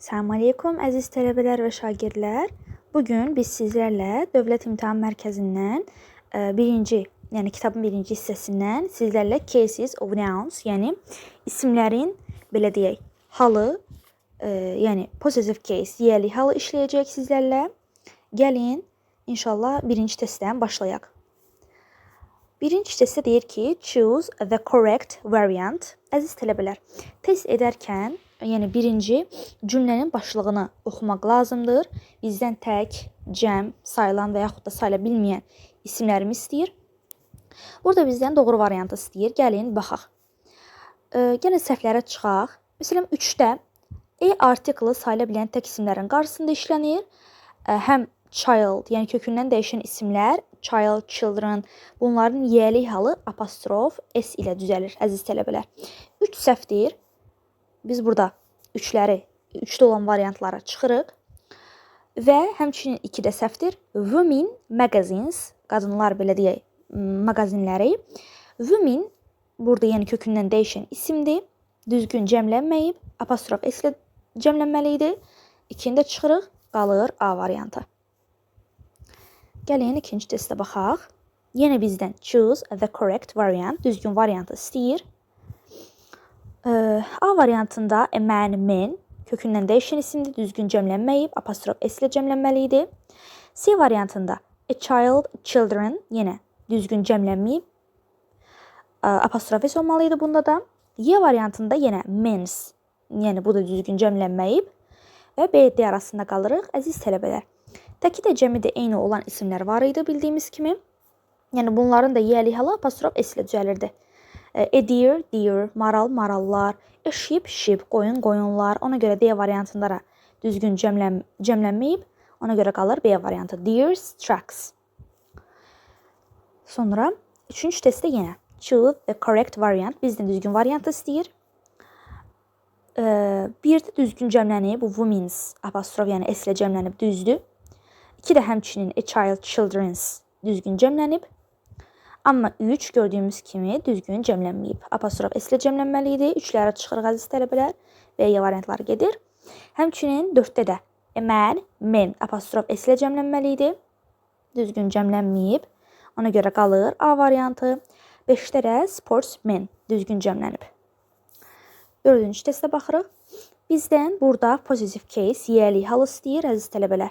Salam aleykum əziz tələbələr və şagirdlər. Bugün biz sizlərlə Dövlət İmtahan Mərkəzindən yəni kitabın birinci hissəsindən sizlərlə cases of nouns, yəni isimlərin belə deyək, halı, yəni possessive case, yiyəlik halı işləyəcək sizlərlə. Gəlin inşallah birinci testdən başlayaq. Birinci testdə deyir ki, choose the correct variant. Əziz tələbələr, test edərkən yəni birinci cümlənin başlığını oxumaq lazımdır. Bizdən tək, cəm, sayılan və yaxud da sayıla bilməyən isimlərimi istəyir. Burada bizdən doğru variantı istəyir. Gəlin, baxaq. Gəlin səhvlərə çıxaq. Məsələn, 3-də artiklı sayıla bilən tək isimlərin qarşısında işlənir. Həm child, yəni kökündən dəyişən isimlər, child, children, bunların yiyəlik halı apostrof s ilə düzəlir, əziz tələbələr. 3 səhvdir. Biz burada 3'də olan variantlara çıxırıq. Və həmçinin 2-də səhvdir. Women magazines, qadınlar belə deyək, mağazinləri. Women burada yəni kökündən dəyişən isimdir. Düzgün cəmlənməyib, apostrof s ilə cəmlənməli idi. 2-də çıxırıq, qalır A variantı. Gəlin ikinci testə baxaq. Yenə bizdən choose the correct variant, düzgün variantı istəyir. A variantında a man, men kökündən dəyişən isimdir, düzgün cəmlənməyib, apostrof s ilə cəmlənməli idi. C variantında a child, children yenə düzgün cəmlənməyib, apostrof s olmalı idi bunda da. Y variantında yenə men's, yəni bu da düzgün cəmlənməyib və B, D arasında qalırıq. Əziz tələbələr, təki də cəmi də eyni olan isimlər var idi bildiyimiz kimi. Yəni bunların da yiyəlik halı apostrof s ilə düzəlirdi. A deer, deer, maral, marallar, a sheep, sheep, qoyun, qoyunlar. Ona görə D variantında da düzgün cəmlənməyib. Ona görə qalır B variantı. Deers, trucks. Sonra 3-cü testdə yenə choose the correct variant. Bizdən düzgün variantı istəyir. 1-də düzgün cəmlənib, bu women's apostrof, yəni S ilə cəmlənib, düzdür. 2-də həmçinin a child, children's düzgün cəmlənib. Amma 3 gördüyümüz kimi düzgün cəmlənməyib. Apostrof S ilə cəmlənməli idi. 3-lərə çıxırıq əziz tələbələr və Y variantları gedir. Həmçinin 4-də də a man, men apostrof S ilə cəmlənməli idi. Düzgün cəmlənməyib. Ona görə qalır A variantı. 5-də də sportsmen düzgün cəmlənib. 4-cü testə baxırıq. Bizdən burada possessive case, yiyəlik halı istəyir əziz tələbələr.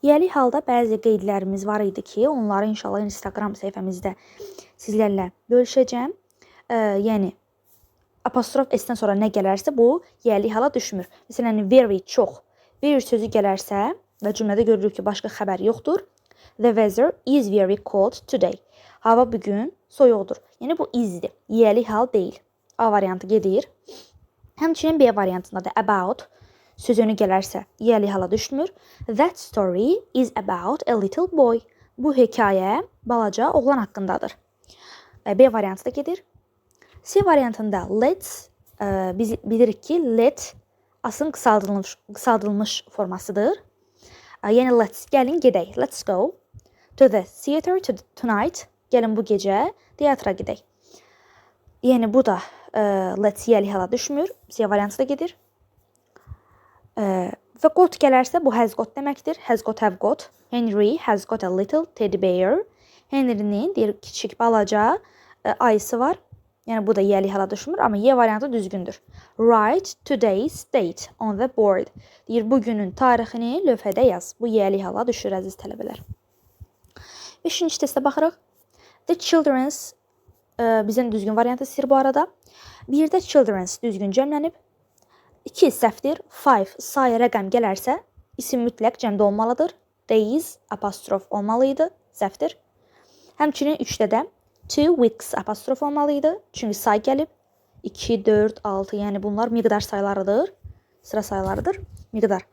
Yiyəlik halda bəzi qeydlərimiz var idi ki, onları inşallah Instagram səhifəmizdə sizlərlə bölüşəcəm. Yəni apostrof S-dən sonra nə gələrsə bu yiyəlik hala düşmür. Məsələn, very, çox. Very sözü gələrsə və cümlədə görürük ki, başqa xəbər yoxdur. The weather is very cold today. Hava bugün soyuqdur. Yəni bu is-dir. Yiyəlik hal deyil. A variantı gedir. Həmçinin B variantında da about sözünü gələrsə yiyəlik hala düşmür. That story is about a little boy. Bu hekayə balaca oğlan haqqındadır. B variantı da gedir. C variantında let's, biz bilirik ki let asın qısaldılmış formasıdır. Yəni let's, gəlin gedək. Let's go to the theater tonight. Gəlin bu gecə teatra gedək. Yəni bu da let's yiyəlik hala düşmür. C variantı da gedir. Və got gələrsə bu has got deməkdir. Has got, have got. Henry has got a little teddy bear. Henry'nin deyir kiçik balaca ayısı var. Yəni bu da yiyəlik hala düşmür, amma Y variantı düzgündür. Write today's date on the board. Deyir bugünün tarixini lövhədə yaz. Bu yiyəlik hala düşür əziz tələbələr. 5-ci testə baxırıq. The children's bizdən düzgün variantı istəyir bu arada. 1-də children's düzgün cəmlənib. 2 səhvdir. 5 sayı rəqəm gələrsə isim mütləq cəmdə olmalıdır. Days apostrof olmalı idi. Səhvdir. Həmçinin 3-də də 2 weeks apostrof olmalı idi. Çünki say gəlib. 2, 4, 6 yəni bunlar miqdar saylarıdır. Sıra saylarıdır. Miqdar.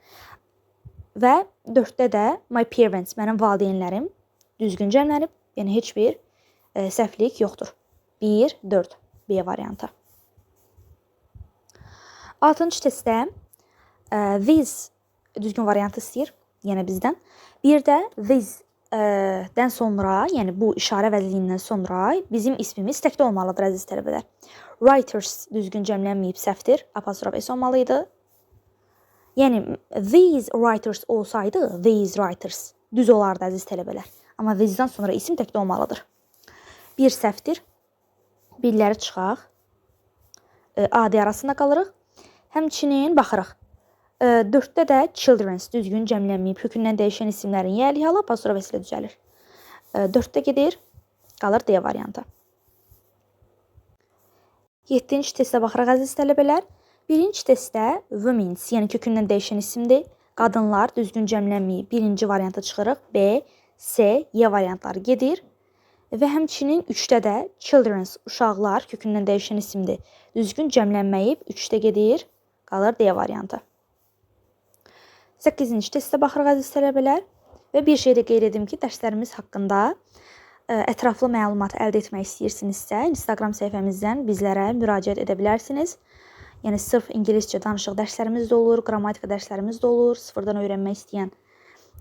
Və 4-də də my parents, mənim valideynlərim düzgün cəmlənib. Yəni heç bir səhvlik yoxdur. 1, 4 B variantı. 6-cı testdə this düzgün variantı istəyir, yəni bizdən. Bir də this-dən sonra, yəni bu işarə vəzliyindən sonra bizim ismimiz təkdə olmalıdır əziz tələbələr. Writers düzgün cəmlənməyib, səhvdir. Apostrof S olmalı idi. Yəni these writers olsaydı, these writers düz olardı əziz tələbələr. Amma these-dən sonra isim təkdə olmalıdır. Bir səhvdir. Birləri çıxaq. Adi arasında qalırıq. Həmçinin baxırıq. 4-də də children's düzgün cəmlənməyib, kökündən dəyişən isimlərin yəli halı apostrof s ilə düzəlir. 4-də gedir, qalır D variantı. 7-ci testə baxırıq əziz tələbələr. Birinci testdə women's, yəni kökündən dəyişən isimdir. Qadınlar düzgün cəmlənməyib, birinci variantı çıxırıq. B, C, Y variantları gedir. Və həmçinin 3-də də children's, uşaqlar kökündən dəyişən isimdir. Düzgün cəmlənməyib, 3-də gedir, qalır D variantı. 8-ci testə baxırıq əziz tələbələr. Və bir şey də qeyd edim ki, dərslərimiz haqqında ətraflı məlumat əldə etmək istəyirsinizsə, Instagram səhifəmizdən bizlərə müraciət edə bilərsiniz. Yəni sırf ingiliscə danışıq dərslərimiz də olur, qrammatika dərslərimiz də olur, sıfırdan öyrənmək istəyən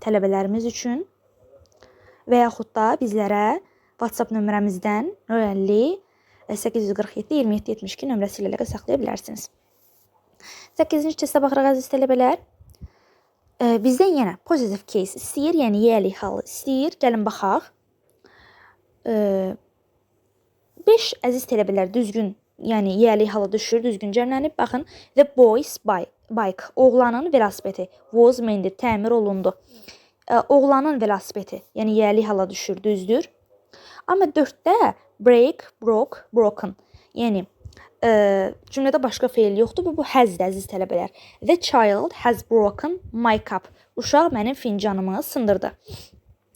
tələbələrimiz üçün. Və yaxud da bizlərə WhatsApp nömrəmizdən 050 847 27 72 nömrəsi ilə əlaqə saxlaya bilərsiniz. 8-ci testə baxırıq əziz tələbələr. Bizdən yenə positive case istəyir, yəni yəli halı istəyir. Gəlin baxaq. 5 əziz tələbələr düzgün, yəni yəli halı düşür, düzgün cəmlənib. Baxın, the boy's bike, oğlanın velosipedi, was mended, təmir olundu. Oğlanın velosipedi, yəni yəli hala düşür, düzdür. Amma 4-də break, broke, broken, yəni cümlədə başqa feil yoxdur. Bu hasdır əziz tələbələr. The child has broken my cup. Uşaq mənim fincanımı sındırdı.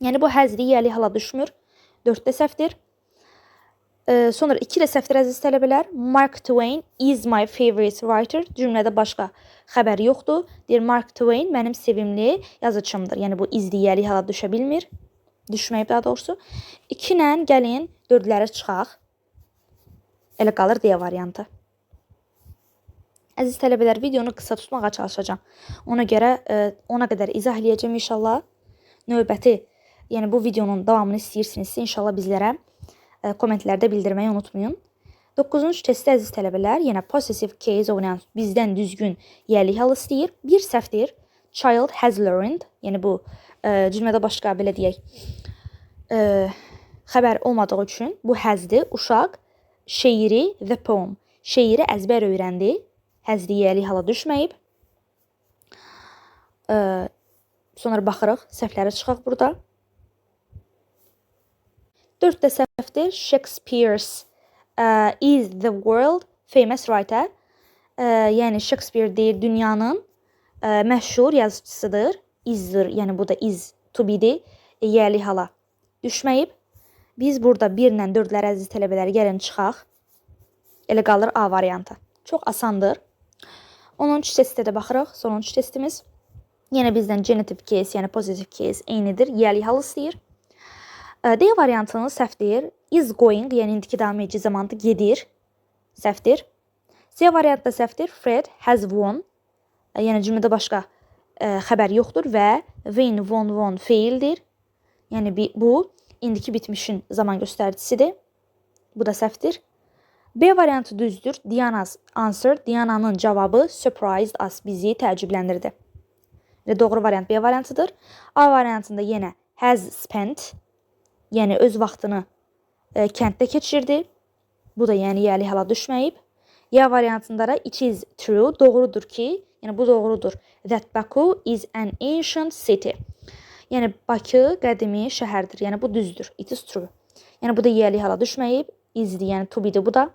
Yəni bu hasdir, yəli hala düşmür. 4-də səhvdir. Sonra 2-də səhvdir əziz tələbələr. Mark Twain is my favorite writer. Cümlədə başqa xəbər yoxdur. Deyir Mark Twain mənim sevimli yazıçımdır. Yəni bu izdir, yəli hala düşə bilmir. Düşməyib daha doğrusu. 2 ilə gəlin 4-ləri çıxaq. Elə qalır D variantı. Əziz tələbələr, videonu qısa tutmağa çalışacağam. Ona qədər izah eləyəcəm inşallah. Növbəti, yəni bu videonun davamını istəyirsinizsə, inşallah bizlərə kommentlərdə bildirməyi unutmayın. 9-cu testdə əziz tələbələr, yenə possessive case oynayan bizdən düzgün yəli halı istəyir. Bir səhvdir. Child has learned, yəni bu cümlədə başqa belə deyək, xəbər olmadığı üçün bu hasdir. Uşaq şeiri, the poem, şeiri əzbər öyrəndi. Həzdi yəli hala düşməyib. Sonra baxırıq, səhvləri çıxaq burada. 4-də səhvdir. Shakespeare's is the world famous writer. Yəni Shakespeare deyir, dünyanın məşhur yazıçısıdır. Is'dir, yəni bu da is to be'dir. Yəli hala düşməyib. Biz burada 1 ilə 4-ləri əziz tələbələri gəlin çıxaq. Elə qalır A variantı. Çox asandır. 10-cu testə də baxırıq. Sonuncu testimiz. Yenə bizdən genitive case, yəni positive case eynidir. Yəli halı istəyir. D variantının səhvdir. Is going, yəni indiki davam edici zamanı gedir. Səhvdir. C variantda səhvdir. Fred has won. Yəni cümlədə başqa xəbər yoxdur və win, won feildir. Yəni bu indiki bitmişin zaman göstəricisidir. Bu da səhvdir. B variantı düzdür. Diana's answer, Diana'nın cavabı surprised us, bizi təəccübləndirdi. Doğru variant B variantıdır. A variantında yenə has spent, yəni öz vaxtını kənddə keçirdi. Bu da yəni yəli hala düşməyib. Y variantında da it is true, doğrudur ki, yəni bu doğrudur. That Baku is an ancient city. Yəni Bakı qədimi şəhərdir. Yəni bu düzdür. It is true. Yəni bu da yəli hala düşməyib. Is'dir, yəni to be'dir bu da.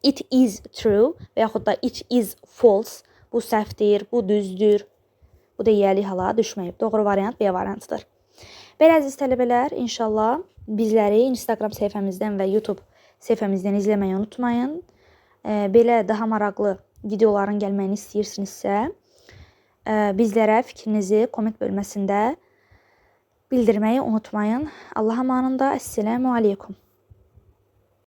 It is true və yaxud da it is false. Bu səhvdir, bu düzdür. Bu da yəli hala düşməyib. Doğru variant B variantıdır. Belə əziz tələbələr, inşallah bizləri Instagram səhifəmizdən və YouTube səhifəmizdən izləməyi unutmayın. Belə daha maraqlı videoların gəlməyini istəyirsinizsə, bizlərə fikrinizi komment bölməsində bildirməyi unutmayın. Allah amanında. Esselamu aleykum.